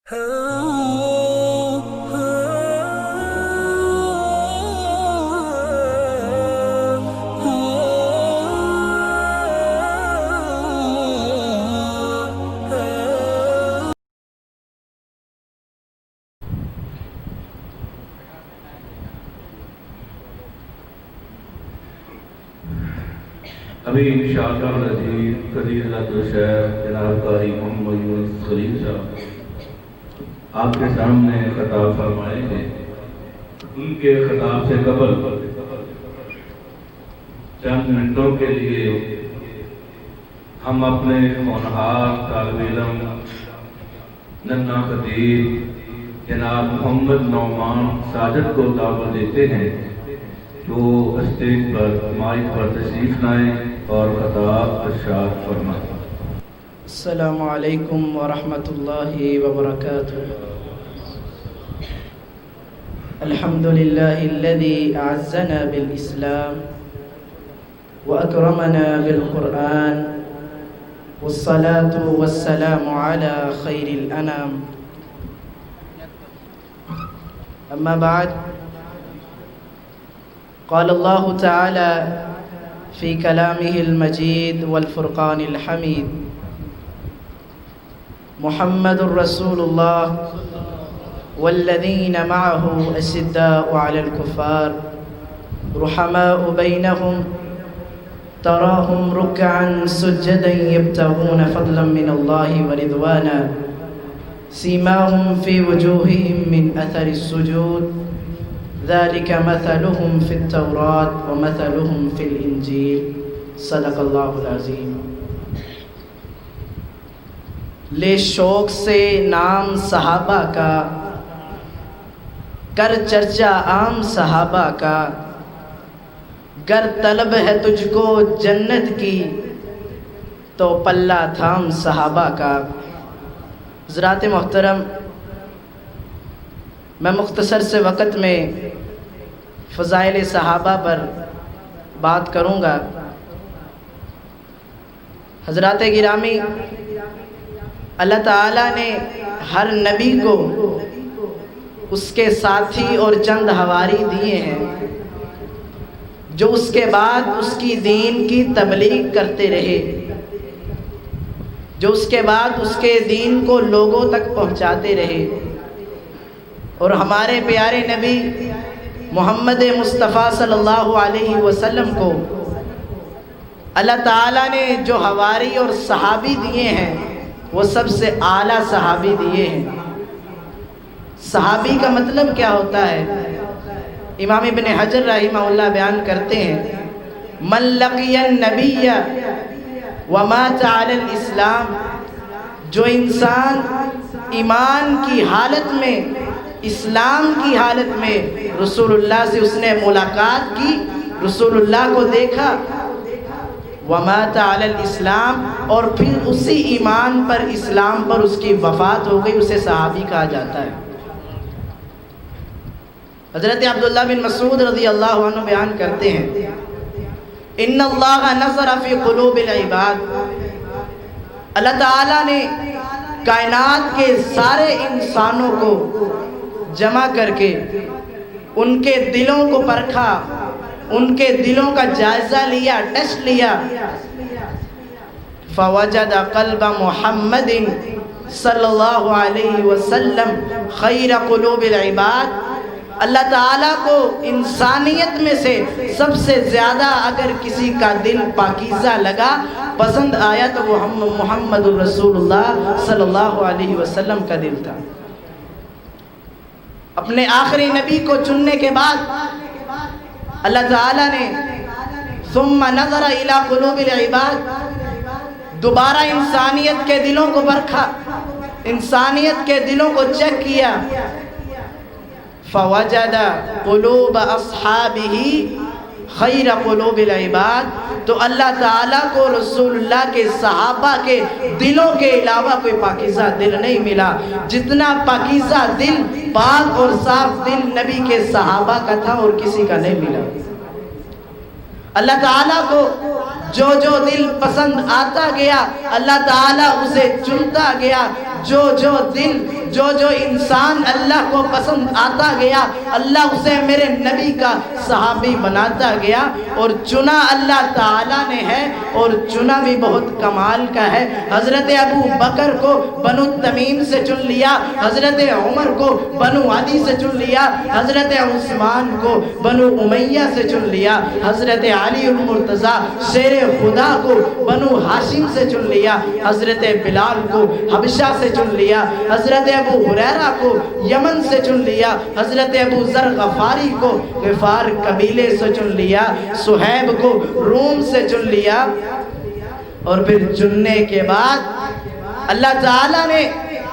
ابھی انشاءاللہ العزیز فضیلت الشیخ جناب قاری محمد یونس خلیل صاحب آپ کے سامنے خطاب فرمائے ہیں۔ ان کے خطاب سے قبل چند منٹوں کے لیے ہم اپنے ہونہار طالب علم ننھا خطیب جناب محمد نعمان ساجد کو دعوت دیتے ہیں کہ وہ اسٹیج پر مائک پر تشریف لائیں اور خطاب ارشاد فرمائیں۔ السلام علیکم ورحمۃ اللہ وبرکاتہ۔ الحمد للہ الذی اعزنا بالاسلام واکرمنا بالقرآن والصلاة والسلام علی خیر الانام، اما بعد قال اللہ تعالی فی کلامہ المجید والفرقان الحمید، محمد رسول اللہ والذین معہ اشداء علی الکفار رحماء بینہم تراہم رکعا سجدا یبتغون فضلا من اللہ ورضوانا سیماہم فی وجوہہم من اثر السجود ذلك مثلهم في التوراة ومثلهم في الإنجيل صدق اللہ العظیم۔ لے شوق سے نام صحابہ کا، کر چرچا عام صحابہ کا، گر طلب ہے تجھ کو جنت کی تو پلہ تھام صحابہ کا۔ حضرات محترم، میں مختصر سے وقت میں فضائل صحابہ پر بات کروں گا۔ حضرات گرامی، اللہ تعالیٰ نے ہر نبی کو اس کے ساتھی اور چند حواری دیے ہیں جو اس کے بعد اس کی دین کی تبلیغ کرتے رہے، جو اس کے بعد اس کے دین کو لوگوں تک پہنچاتے رہے۔ اور ہمارے پیارے نبی محمد مصطفیٰ صلی اللہ علیہ وسلم کو اللہ تعالیٰ نے جو حواری اور صحابی دیے ہیں وہ سب سے اعلیٰ صحابی دیے ہیں۔ صحابی کا مطلب کیا ہوتا ہے؟ امام ابن حجر رحمہ اللہ بیان کرتے ہیں، من لقی النبی ومات علی الاسلام، جو انسان ایمان کی حالت میں، اسلام کی حالت میں رسول اللہ سے اس نے ملاقات کی، رسول اللہ کو دیکھا، ومات علی الاسلام، اور پھر اسی ایمان پر، اسلام پر اس کی وفات ہو گئی، اسے صحابی کہا جاتا ہے۔ حضرت عبداللہ بن مسعود رضی اللہ عنہ بیان کرتے ہیں، ان اللہ نظر فی قلوب العباد، اللہ تعالیٰ نے کائنات کے سارے انسانوں کو جمع کر کے ان کے دلوں کو پرکھا، ان کے دلوں کا جائزہ لیا، ٹیسٹ لیا، فوجد قلب محمد صلی اللہ علیہ وسلم خیر قلوب العباد، اللہ تعالیٰ کو انسانیت میں سے سب سے زیادہ اگر کسی کا دل پاکیزہ لگا، پسند آیا تو وہ محمد رسول اللہ صلی اللہ علیہ وسلم کا دل تھا۔ اپنے آخری نبی کو چننے کے بعد اللہ تعالیٰ نے ثم نظر الی قلوب العباد، دوبارہ انسانیت کے دلوں کو پرکھا، انسانیت کے دلوں کو چیک کیا، فوجد قلوب اصحابہ خیر قلوب العباد، تو اللہ تعالیٰ کو رسول اللہ کے صحابہ کے دلوں کے علاوہ کوئی پاکیزہ دل نہیں ملا، جتنا پاکیزہ دل، پاک اور صاف دل نبی کے صحابہ کا تھا اور کسی کا نہیں ملا۔ اللہ تعالیٰ کو جو جو دل پسند آتا گیا اللہ تعالیٰ اسے چنتا گیا، جو جو دل جو جو انسان اللہ کو پسند آتا گیا اللہ اسے میرے نبی کا صحابی بناتا گیا، اور چنا اللہ تعالیٰ نے ہے، اور چنا بھی بہت کمال کا ہے۔ حضرت ابو بکر کو بنو تمیم سے چن لیا، حضرت عمر کو بنو عدی سے چن لیا، حضرت عثمان کو بنو امیہ سے چن لیا، حضرت علی المرتضی شیر خدا کو بنو ہاشم سے چن لیا، حضرت بلال کو حبشہ سے چن لیا، حضرت ابو ہریرہ کو یمن سے چن لیا، حضرت ابو ذر غفاری کو غفار قبیلے سے چن لیا، صہیب کو روم سے چن لیا۔ اور پھر چننے کے بعد اللہ تعالیٰ نے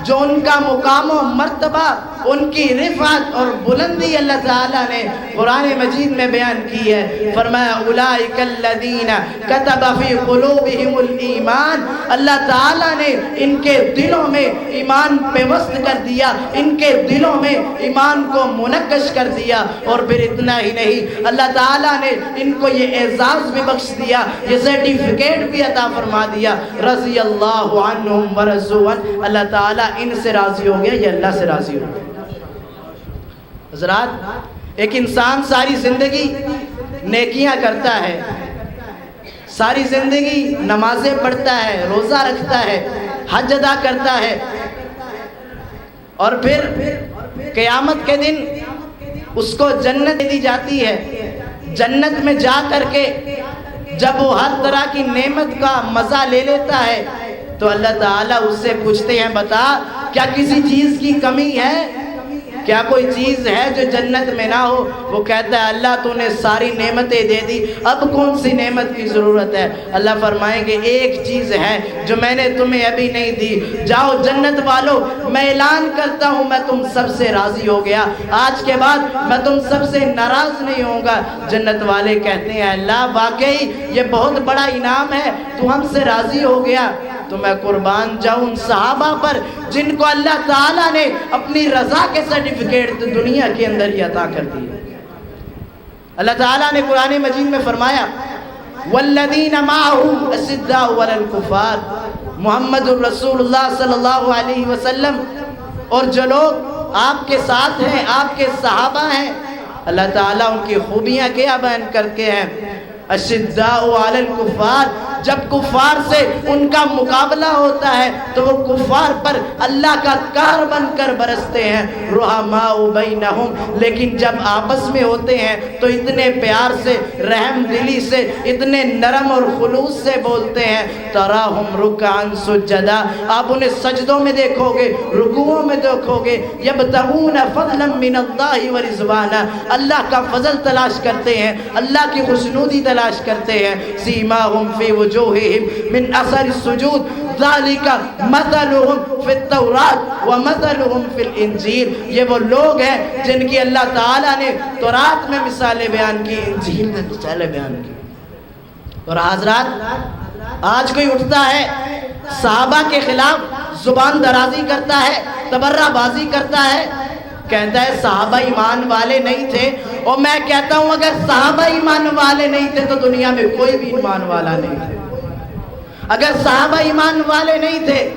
جو ان کا مقام و مرتبہ، ان کی رفعت اور بلندی اللہ تعالیٰ نے قرآن مجید میں بیان کی ہے۔ فرمایا اولئک الذین کتب فی قلوبہم الایمان، اللہ تعالیٰ نے ان کے دلوں میں ایمان پیوست کر دیا، ان کے دلوں میں ایمان کو منقش کر دیا۔ اور پھر اتنا ہی نہیں، اللہ تعالیٰ نے ان کو یہ اعزاز بھی بخش دیا، یہ سرٹیفکیٹ بھی عطا فرما دیا، رضی اللہ عنہم ورضوا عنہ، اللہ تعالیٰ ان سے راضی ہو گیا، یہ اللہ سے راضی ہو گیا۔ حضرات، ایک انسان ساری زندگی نیکیاں کرتا ہے، ساری زندگی نمازیں پڑھتا ہے، روزہ رکھتا ہے، حج ادا کرتا ہے، اور پھر قیامت کے دن اس کو جنت دی جاتی ہے۔ جنت میں جا کر کے جب وہ ہر طرح کی نعمت کا مزہ لے لیتا ہے تو اللہ تعالیٰ اس سے پوچھتے ہیں، بتا کیا کسی چیز کی کمی ہے؟ کیا کوئی چیز ہے جو جنت میں نہ ہو؟ وہ کہتا ہے اللہ تو نے ساری نعمتیں دے دی، اب کون سی نعمت کی ضرورت ہے؟ اللہ فرمائیں گے ایک چیز ہے جو میں نے تمہیں ابھی نہیں دی، جاؤ جنت والو، میں اعلان کرتا ہوں میں تم سب سے راضی ہو گیا، آج کے بعد میں تم سب سے ناراض نہیں ہوں گا۔ جنت والے کہتے ہیں اللہ واقعی یہ بہت بڑا انعام ہے، تو ہم سے راضی ہو گیا۔ تو میں قربان جاؤں ان صحابہ پر جن کو اللہ تعالیٰ نے اپنی رضا کے سرٹیفکیٹ دنیا کے اندر ہی عطا کر دی۔ اللہ تعالیٰ نے قرآن مجید میں فرمایا والذین معه اشداء علی الکفار، محمد الرسول اللہ صلی اللہ علیہ وسلم اور جو لوگ آپ کے ساتھ ہیں، آپ کے صحابہ ہیں، اللہ تعالیٰ ان کی خوبیاں کیا بیان کرتے ہیں؟ اشداء علی الکفار، جب کفار سے ان کا مقابلہ ہوتا ہے تو وہ کفار پر اللہ کا قہر بن کر برستے ہیں، رحماء بینہم، لیکن جب آپس میں ہوتے ہیں تو اتنے پیار سے، رحم دلی سے، اتنے نرم اور خلوص سے بولتے ہیں۔ تراہم رکعا سجدا، آپ انہیں سجدوں میں دیکھو گے، رکوعوں میں دیکھو گے، یبتغون فضلا من اللہ ورضوانا، اللہ کا فضل تلاش کرتے ہیں، اللہ کی خوشنودی تلاش کرتے ہیں۔ سیماہم فی وجوہہم من اثر السجود ذالک مثلہم فی التوراۃ ومثلہم فی الانجیل، یہ وہ لوگ ہیں جن کی اللہ تعالیٰ نے تورات میں مثالیں بیان کی، انجیل میں مثالیں بیان کی۔ اور حضرات، آج کوئی اٹھتا ہے صحابہ کے خلاف زبان درازی کرتا ہے، تبرہ بازی کرتا ہے، کہتا ہے صحابہ ایمان والے نہیں تھے، اور میں کہتا ہوں اگر صحابہ ایمان والے نہیں تھے تو دنیا میں کوئی بھی ایمان والا نہیں تھے۔ اگر صحابہ ایمان والے نہیں تھے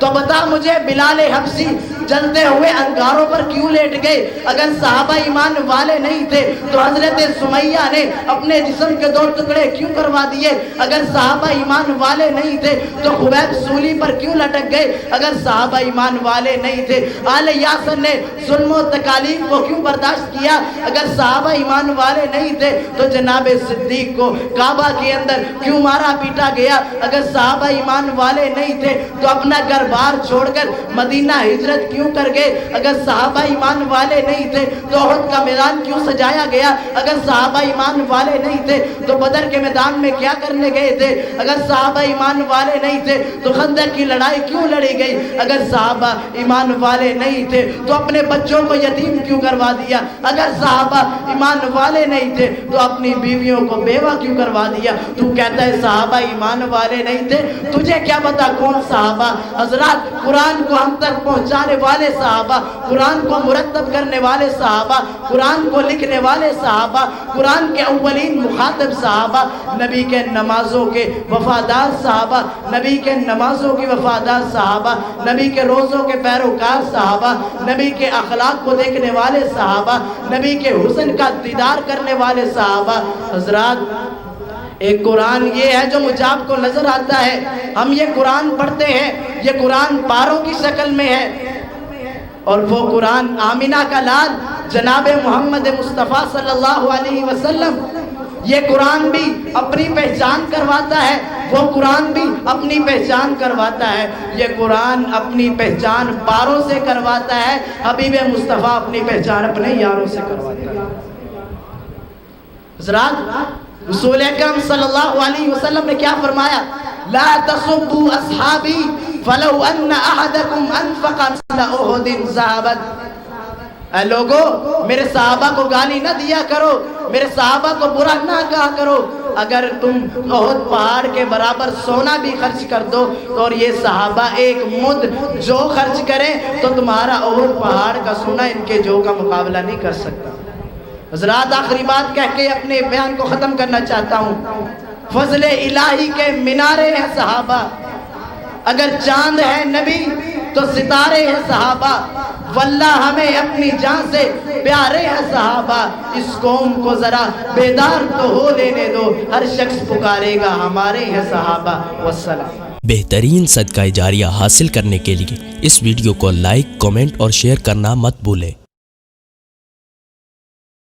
تو بتا مجھے بلال حبشی جلتے ہوئے انگاروں پر کیوں لیٹ گئے؟ اگر صحابہ ایمان والے نہیں تھے تو حضرت سمیہ نے اپنے جسم کے 2 ٹکڑے کیوں کروا دیے؟ اگر صحابہ ایمان والے نہیں تھے تو خبیب سولی پر کیوں لٹک گئے؟ اگر صحابہ ایمان والے نہیں تھے آل یاسر نے ظلم و تکالیف کو کیوں برداشت کیا؟ اگر صحابہ ایمان والے نہیں تھے تو جناب صدیق کو کعبہ کے اندر کیوں مارا پیٹا گیا؟ اگر صحابہ ایمان والے نہیں تھے تو اپنا گھر بار چھوڑ کر مدینہ ہجرت کیوں کر گئے؟ اگر صحابہ ایمان والے نہیں تھے تو احد کا میدان کیوں سجایا گیا؟ اگر صحابہ ایمان والے نہیں تھے تو بدر کے میدان میں کیا کرنے گئے تھے؟ اگر صحابہ ایمان والے نہیں تھے تو خندق کی لڑائی کیوں لڑی گئی؟ اگر صحابہ ایمان والے نہیں تھے تو اپنے بچوں کو یتیم کیوں کروا دیا؟ اگر صحابہ ایمان والے نہیں تھے تو اپنی بیویوں کو بیوہ کیوں کروا دیا؟ تو کہتا ہے صحابہ ایمان والے نہیں تھے، تجھے کیا پتا کون صحابہ؟ حضرات قرآن کو ہم تک پہنچانے والے صحابہ، قرآن کو مرتب کرنے والے صحابہ، قرآن کو لکھنے والے صحابہ، قرآن کے اولین مخاطب صحابہ، نبی کے نمازوں کے وفادار صحابہ، نبی کے نمازوں کی وفادار صحابہ، نبی کے روزوں کے پیروکار صحابہ، نبی کے اخلاق کو دیکھنے والے صحابہ، نبی کے حسن کا دیدار کرنے والے صحابہ۔ حضرات ایک قرآن یہ ہے جو مجھے آپ کو نظر آتا ہے، ہم یہ قرآن پڑھتے ہیں، یہ قرآن پاروں کی شکل میں ہے، اور وہ قرآن آمینہ کا لال جناب محمد مصطفیٰ صلی اللہ علیہ وسلم، یہ قرآن بھی اپنی پہچان کرواتا ہے، وہ قرآن بھی اپنی پہچان کرواتا ہے، یہ قرآن اپنی پہچان پاروں سے کرواتا ہے، حبیب مصطفیٰ اپنی پہچان اپنے یاروں سے کرواتا ہے۔ حضرات رسول اکرم صلی اللہ علیہ وسلم نے کیا فرمایا؟ لا تسبوا اصحابی فلو ان احدکم انفق مثل احد ذهبا۔ اے لوگو میرے صحابہ کو گالی نہ دیا کرو، میرے صحابہ کو برا نہ کہا کرو، اگر تم احد پہاڑ کے برابر سونا بھی خرچ کر دو اور یہ صحابہ ایک مد جو خرچ کریں تو تمہارا احد پہاڑ کا سونا ان کے جو کا مقابلہ نہیں کر سکتا۔ حضرات آخری بات کہہ کے اپنے بیان کو ختم کرنا چاہتا ہوں، فضل الہی کے مینارے ہیں صحابہ، اگر چاند ہے نبی تو ستارے ہیں صحابہ، واللہ ہمیں اپنی جان سے پیارے ہیں صحابہ، اس قوم کو ذرا بیدار تو ہو لینے دو، ہر شخص پکارے گا ہمارے ہیں صحابہ۔ والسلام۔ بہترین صدقہ جاریہ حاصل کرنے کے لیے اس ویڈیو کو لائک، کمنٹ اور شیئر کرنا مت بھولیں۔